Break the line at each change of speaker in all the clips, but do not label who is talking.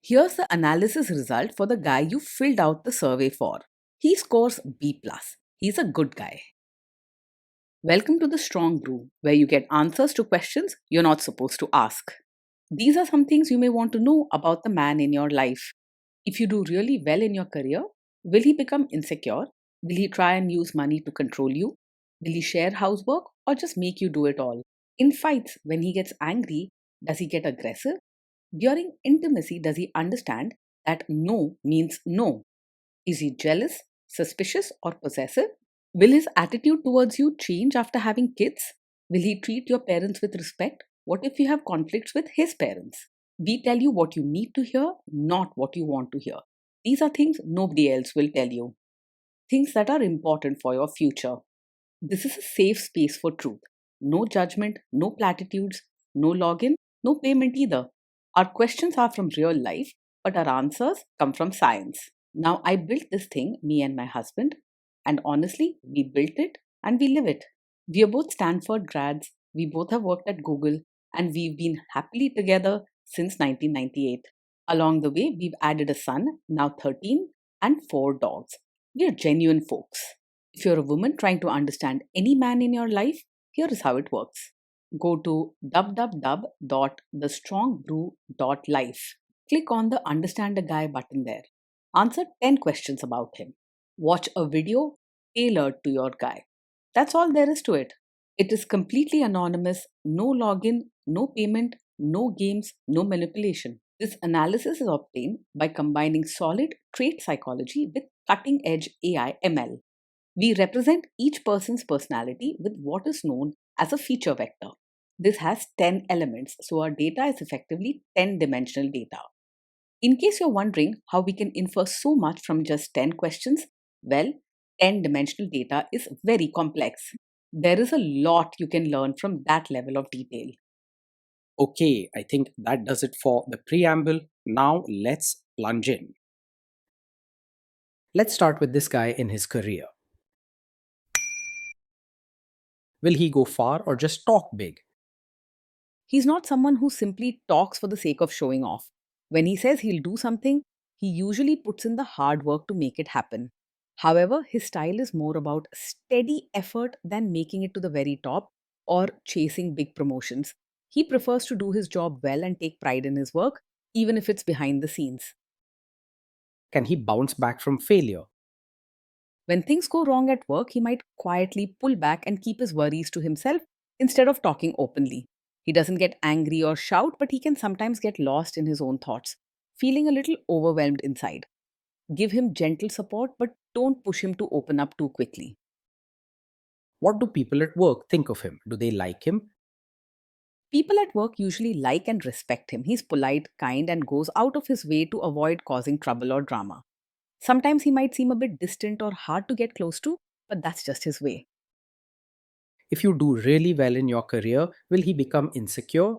Here's the analysis result for the guy you filled out the survey for. He scores B+. He's a good guy. Welcome to the Strong Brew, where you get answers to questions you're not supposed to ask. These are some things you may want to know about the man in your life. If you do really well in your career, will he become insecure? Will he try and use money to control you? Will he share housework or just make you do it all? In fights, when he gets angry, does he get aggressive? During intimacy, does he understand that no means no? Is he jealous, suspicious, or possessive? Will his attitude towards you change after having kids? Will he treat your parents with respect? What if you have conflicts with his parents? We tell you what you need to hear, not what you want to hear. These are things nobody else will tell you. Things that are important for your future. This is a safe space for truth. No judgment, no platitudes, no login, no payment either. Our questions are from real life, but our answers come from science. Now, I built this thing, me and my husband, and honestly, we built it and we live it. We are both Stanford grads, we both have worked at Google, and we've been happily together since 1998. Along the way, we've added a son, now 13, and 4 dogs. We are genuine folks. If you're a woman trying to understand any man in your life, here is how it works. Go to www.thestrongbrew.life. Click on the Understand a Guy button there. Answer 10 questions about him. Watch a video tailored to your guy. That's all there is to it. It is completely anonymous, no login, no payment, no games, no manipulation. This analysis is obtained by combining solid trait psychology with cutting edge AI ML. We represent each person's personality with what is known as a feature vector. This has 10 elements, so our data is effectively 10-dimensional data. In case you're wondering how we can infer so much from just 10 questions, well, 10-dimensional data is very complex. There is a lot you can learn from that level of detail.
Okay, I think that does it for the preamble. Now let's plunge in. Let's start with this guy in his career. Will he go far or just talk big?
He's not someone who simply talks for the sake of showing off. When he says he'll do something, he usually puts in the hard work to make it happen. However, his style is more about steady effort than making it to the very top or chasing big promotions. He prefers to do his job well and take pride in his work, even if it's behind the scenes.
Can he bounce back from failure?
When things go wrong at work, he might quietly pull back and keep his worries to himself instead of talking openly. He doesn't get angry or shout, but he can sometimes get lost in his own thoughts, feeling a little overwhelmed inside. Give him gentle support, but don't push him to open up too quickly.
What do people at work think of him? Do they like him?
People at work usually like and respect him. He's polite, kind, and goes out of his way to avoid causing trouble or drama. Sometimes he might seem a bit distant or hard to get close to, but that's just his way.
If you do really well in your career, will he become insecure?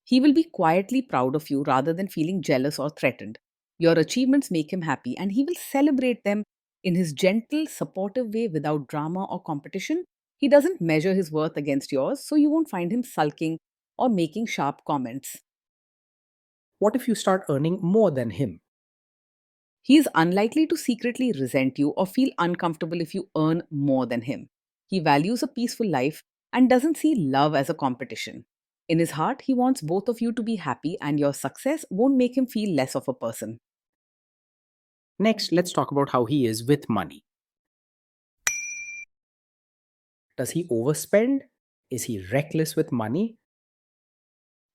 He will be quietly proud of you rather than feeling jealous or threatened. Your achievements make him happy, and he will celebrate them in his gentle, supportive way without drama or competition. He doesn't measure his worth against yours, so you won't find him sulking or making sharp comments.
What if you start earning more than him?
He is unlikely to secretly resent you or feel uncomfortable if you earn more than him. He values a peaceful life and doesn't see love as a competition. In his heart, he wants both of you to be happy, and your success won't make him feel less of a person.
Next, let's talk about how he is with money. Does he overspend? Is he reckless with money?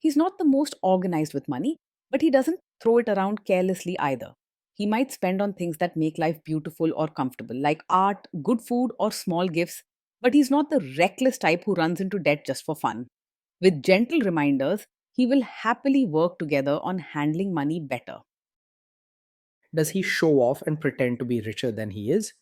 He's not the most organized with money, but he doesn't throw it around carelessly either. He might spend on things that make life beautiful or comfortable, like art, good food, or small gifts, but he's not the reckless type who runs into debt just for fun. With gentle reminders, he will happily work together on handling money better.
Does he show off and pretend to be richer than he is?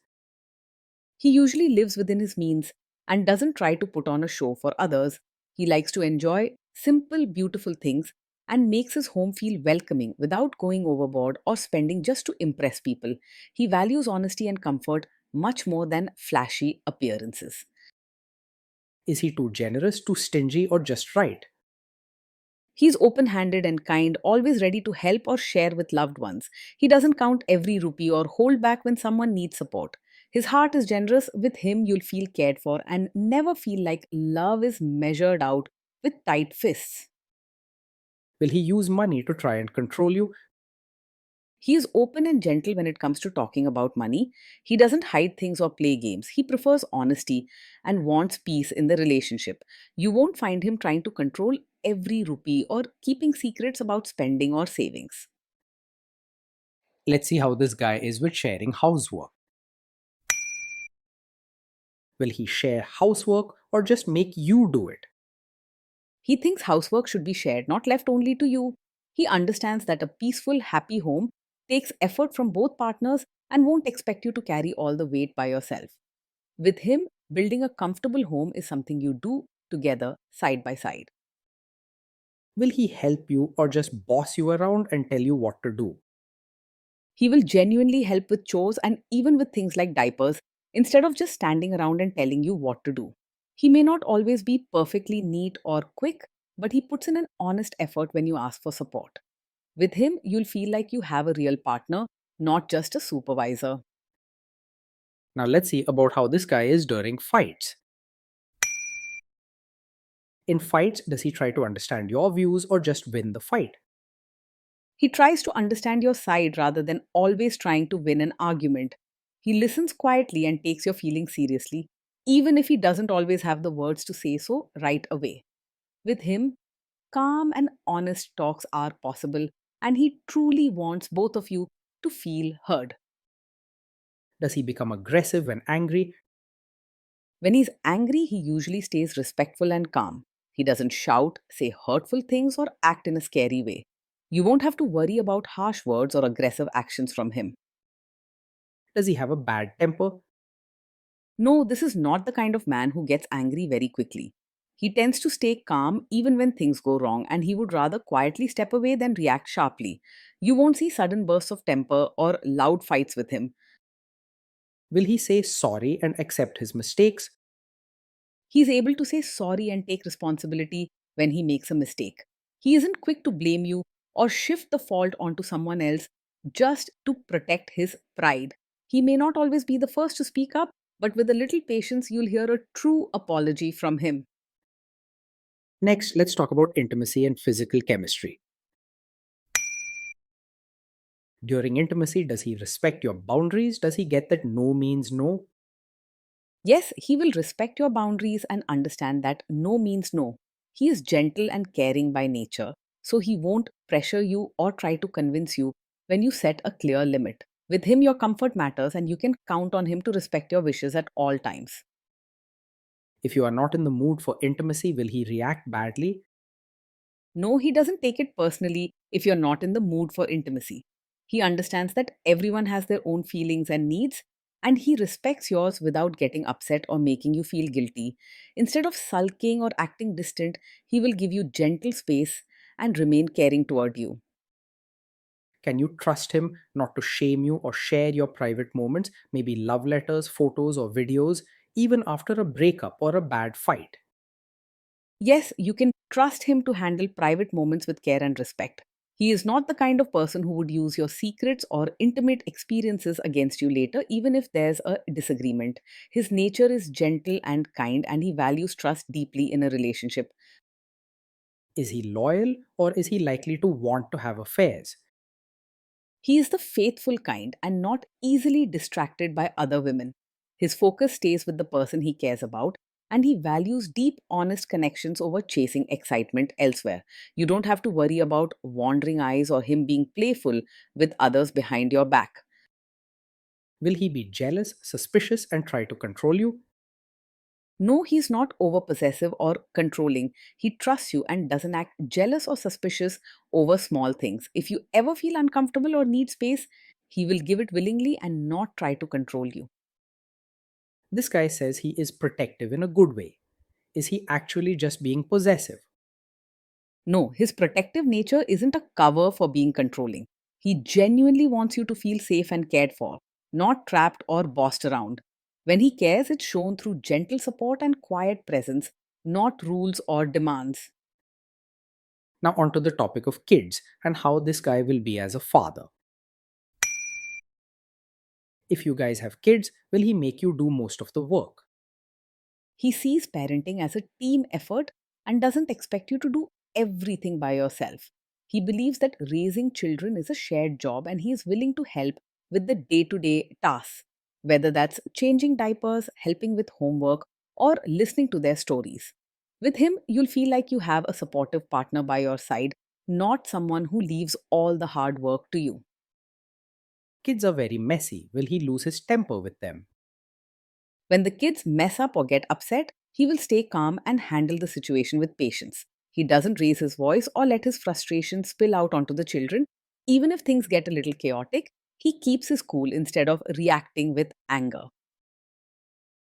He usually lives within his means and doesn't try to put on a show for others. He likes to enjoy simple, beautiful things and makes his home feel welcoming without going overboard or spending just to impress people. He values honesty and comfort much more than flashy appearances.
Is he too generous, too stingy, or just right?
He's open handed and kind, always ready to help or share with loved ones. He doesn't count every rupee or hold back when someone needs support. His heart is generous. With him, you'll feel cared for and never feel like love is measured out with tight fists.
Will he use money to try and control you?
He is open and gentle when it comes to talking about money. He doesn't hide things or play games. He prefers honesty and wants peace in the relationship. You won't find him trying to control every rupee or keeping secrets about spending or savings.
Let's see how this guy is with sharing housework. Will he share housework or just make you do it?
He thinks housework should be shared, not left only to you. He understands that a peaceful, happy home takes effort from both partners and won't expect you to carry all the weight by yourself. With him, building a comfortable home is something you do together, side by side.
Will he help you or just boss you around and tell you what to do?
He will genuinely help with chores and even with things like diapers instead of just standing around and telling you what to do. He may not always be perfectly neat or quick, but he puts in an honest effort when you ask for support. With him, you'll feel like you have a real partner, not just a supervisor.
Now let's see about how this guy is during fights. In fights, does he try to understand your views or just win the fight?
He tries to understand your side rather than always trying to win an argument. He listens quietly and takes your feelings seriously, even if he doesn't always have the words to say so right away. With him, calm and honest talks are possible, and he truly wants both of you to feel heard.
Does he become aggressive when angry?
When he's angry, he usually stays respectful and calm. He doesn't shout, say hurtful things, or act in a scary way. You won't have to worry about harsh words or aggressive actions from him.
Does he have a bad temper?
No, this is not the kind of man who gets angry very quickly. He tends to stay calm even when things go wrong, and he would rather quietly step away than react sharply. You won't see sudden bursts of temper or loud fights with him.
Will he say sorry and accept his mistakes?
He's able to say sorry and take responsibility when he makes a mistake. He isn't quick to blame you or shift the fault onto someone else just to protect his pride. He may not always be the first to speak up, but with a little patience, you'll hear a true apology from him.
Next, let's talk about intimacy and physical chemistry. During intimacy, does he respect your boundaries? Does he get that no means no?
Yes, he will respect your boundaries and understand that no means no. He is gentle and caring by nature, so he won't pressure you or try to convince you when you set a clear limit. With him, your comfort matters and you can count on him to respect your wishes at all times.
If you are not in the mood for intimacy, will he react badly?
No, he doesn't take it personally if you're not in the mood for intimacy. He understands that everyone has their own feelings and needs, and he respects yours without getting upset or making you feel guilty. Instead of sulking or acting distant, he will give you gentle space and remain caring toward you.
Can you trust him not to shame you or share your private moments, maybe love letters, photos, or videos, even after a breakup or a bad fight?
Yes, you can trust him to handle private moments with care and respect. He is not the kind of person who would use your secrets or intimate experiences against you later, even if there's a disagreement. His nature is gentle and kind, and he values trust deeply in a relationship.
Is he loyal or is he likely to want to have affairs?
He is the faithful kind and not easily distracted by other women. His focus stays with the person he cares about, and he values deep, honest connections over chasing excitement elsewhere. You don't have to worry about wandering eyes or him being playful with others behind your back.
Will he be jealous, suspicious, and try to control you?
No, he's not over possessive or controlling. He trusts you and doesn't act jealous or suspicious over small things. If you ever feel uncomfortable or need space, he will give it willingly and not try to control you.
This guy says he is protective in a good way. Is he actually just being possessive?
No, his protective nature isn't a cover for being controlling. He genuinely wants you to feel safe and cared for, not trapped or bossed around. When he cares, it's shown through gentle support and quiet presence, not rules or demands.
Now, onto the topic of kids and how this guy will be as a father. If you guys have kids, will he make you do most of the work?
He sees parenting as a team effort and doesn't expect you to do everything by yourself. He believes that raising children is a shared job and he is willing to help with the day to day tasks, whether that's changing diapers, helping with homework, or listening to their stories. With him, you'll feel like you have a supportive partner by your side, not someone who leaves all the hard work to you.
Kids are very messy. Will he lose his temper with them?
When the kids mess up or get upset, he will stay calm and handle the situation with patience. He doesn't raise his voice or let his frustration spill out onto the children. Even if things get a little chaotic, he keeps his cool instead of reacting with anger.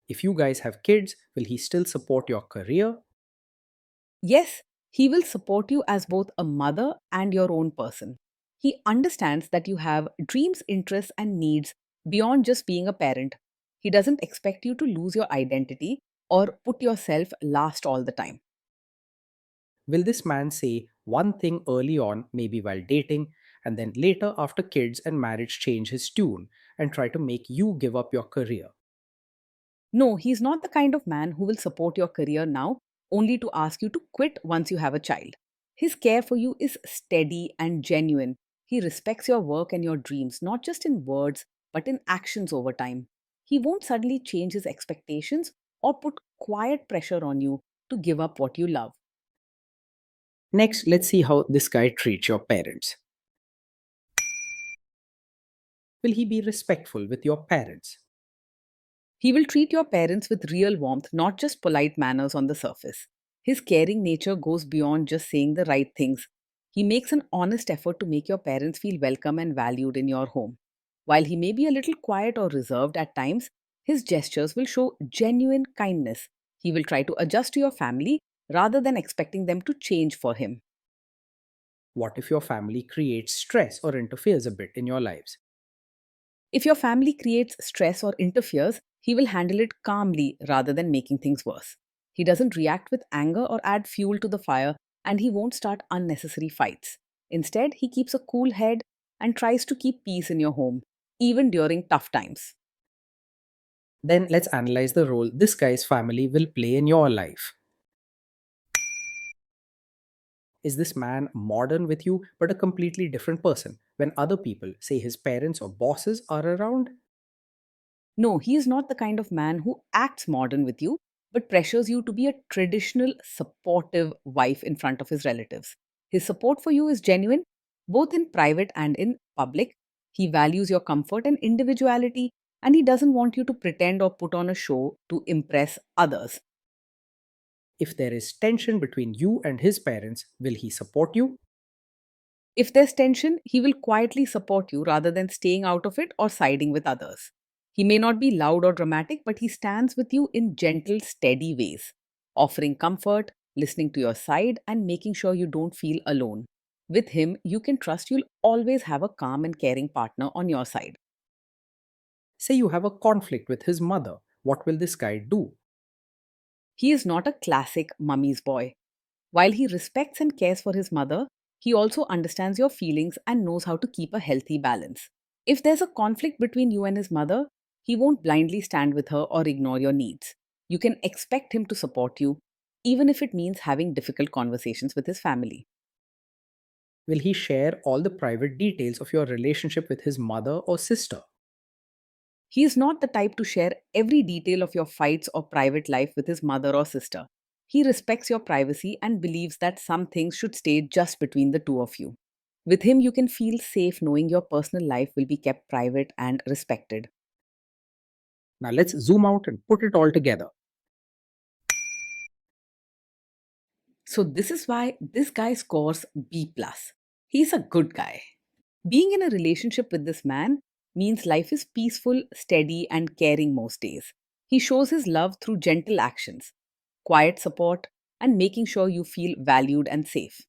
If you guys have kids, will he still support your career?
Yes, he will support you as both a mother and your own person. He understands that you have dreams, interests, and needs beyond just being a parent. He doesn't expect you to lose your identity or put yourself last all the time.
Will this man say one thing early on, maybe while dating, and then later after kids and marriage change his tune and try to make you give up your career?
No, he's not the kind of man who will support your career now only to ask you to quit once you have a child. His care for you is steady and genuine. He respects your work and your dreams, not just in words, but in actions over time. He won't suddenly change his expectations or put quiet pressure on you to give up what you love.
Next, let's see how this guy treats your parents. Will he be respectful with your parents?
He will treat your parents with real warmth, not just polite manners on the surface. His caring nature goes beyond just saying the right things. He makes an honest effort to make your parents feel welcome and valued in your home. While he may be a little quiet or reserved at times, his gestures will show genuine kindness. He will try to adjust to your family rather than expecting them to change for him.
What if your family creates stress or interferes a bit in your lives?
If your family creates stress or interferes, he will handle it calmly rather than making things worse. He doesn't react with anger or add fuel to the fire, and he won't start unnecessary fights. Instead, he keeps a cool head and tries to keep peace in your home, even during tough times.
Then let's analyze the role this guy's family will play in your life. Is this man modern with you but a completely different person when other people, say his parents or bosses, are around?
No, he is not the kind of man who acts modern with you, but pressures you to be a traditional, supportive wife in front of his relatives. His support for you is genuine, both in private and in public. He values your comfort and individuality, and he doesn't want you to pretend or put on a show to impress others.
If there is tension between you and his parents, will he support you?
If there's tension, he will quietly support you rather than staying out of it or siding with others. He may not be loud or dramatic, but he stands with you in gentle, steady ways, offering comfort, listening to your side, and making sure you don't feel alone. With him, you can trust you'll always have a calm and caring partner on your side.
Say you have a conflict with his mother. What will this guy do?
He is not a classic mummy's boy. While he respects and cares for his mother, he also understands your feelings and knows how to keep a healthy balance. If there's a conflict between you and his mother, he won't blindly stand with her or ignore your needs. You can expect him to support you, even if it means having difficult conversations with his family.
Will he share all the private details of your relationship with his mother or sister?
He is not the type to share every detail of your fights or private life with his mother or sister. He respects your privacy and believes that some things should stay just between the two of you. With him, you can feel safe knowing your personal life will be kept private and respected.
Now let's zoom out and put it all together.
So, this is why this guy scores B. Plus. He's a good guy. Being in a relationship with this man means life is peaceful, steady, and caring most days. He shows his love through gentle actions, quiet support, and making sure you feel valued and safe.